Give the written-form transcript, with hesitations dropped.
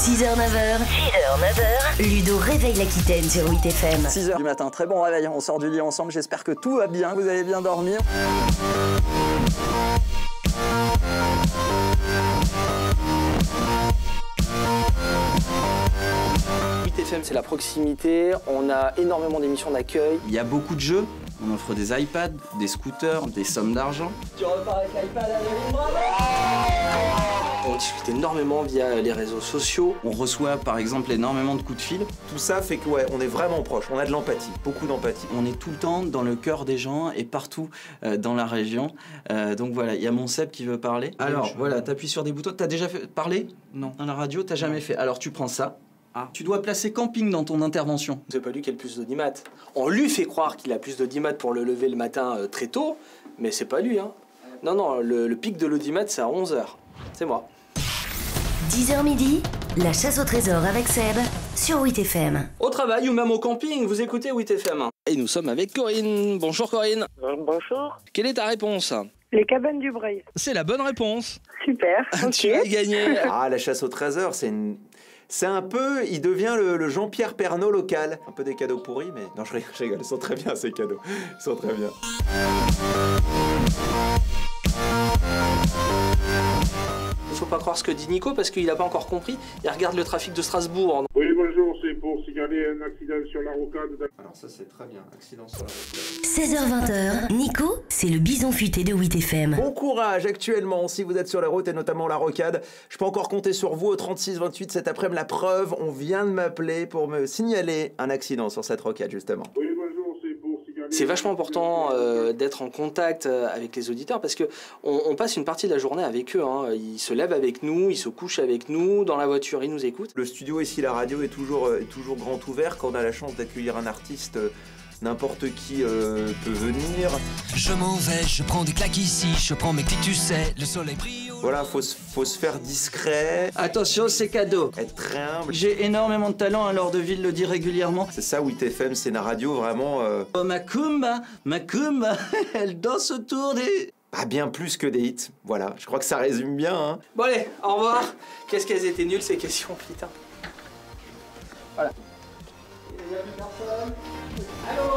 6h-9h, 6h-9h, Ludo réveille l'Aquitaine sur 8FM. 6h du matin, très bon réveil, on sort du lit ensemble, j'espère que tout va bien, que vous allez bien dormir. FM, c'est la proximité, on a énormément d'émissions d'accueil. Il y a beaucoup de jeux, on offre des iPads, des scooters, des sommes d'argent. Tu repars avec l'iPad à On discute énormément via les réseaux sociaux. On reçoit par exemple énormément de coups de fil. Tout ça fait que ouais, on est vraiment proche, on a de l'empathie, beaucoup d'empathie. On est tout le temps dans le cœur des gens et partout dans la région. Donc voilà, il y a mon Seb qui veut parler. Alors voilà, t'appuies sur des boutons. T'as déjà fait parler? Non. Dans la radio, t'as jamais fait. Alors tu prends ça. Ah. Tu dois placer camping dans ton intervention. C'est pas lui qui a le plus d'audimat. On lui fait croire qu'il a plus d'audimat pour le lever le matin très tôt, mais c'est pas lui. Hein. Non, le pic de l'audimat, c'est à 11h. C'est moi. 10h midi, la chasse au trésor avec Seb sur 8FM. Au travail ou même au camping, vous écoutez 8FM. Et nous sommes avec Corinne. Bonjour Corinne. Bonjour. Quelle est ta réponse? Les cabanes du Breil. C'est la bonne réponse. Super. Tu as gagné. Ah, la chasse au trésor, c'est un peu, il devient le Jean-Pierre Pernaut local. Un peu des cadeaux pourris, mais... Non, je rigole, ils sont très bien ces cadeaux. Ils sont très bien. Il faut pas croire ce que dit Nico parce qu'il a pas encore compris. Il regarde le trafic de Strasbourg. Oui, bonjour, c'est pour signaler un accident sur la rocade. Alors ça, c'est très bien, accident sur la16h rocade. 20h, Nico, c'est le bison futé de 8FM. Bon courage actuellement si vous êtes sur la route et notamment la rocade. Je peux encore compter sur vous au 36-28 cet après-midi. La preuve, on vient de m'appeler pour me signaler un accident sur cette rocade justement. Oui, bonjour, c'est pour signaler... C'est vachement important d'être en contact avec les auditeurs parce que on passe une partie de la journée avec eux. Hein. Ils se lèvent avec nous, ils se couchent avec nous, dans la voiture, ils nous écoutent. Le studio ici, la radio est toujours grand ouvert quand on a la chance d'accueillir un artiste. N'importe qui peut venir. Je m'en vais, je prends des claques ici, je prends mes clics, tu sais, le soleil brille. Voilà, faut se faire discret. Attention, c'est cadeau. Être très humble. J'ai énormément de talent, alors Deville le dit régulièrement. C'est ça, 8FM, c'est la radio vraiment... Oh, Macumba, elle danse autour des... Ah, bien plus que des hits. Voilà, je crois que ça résume bien. Hein. Bon allez, au revoir. Qu'est-ce qu'elles étaient nulles ces questions, putain. Voilà. Il n'y a plus personne. Allô?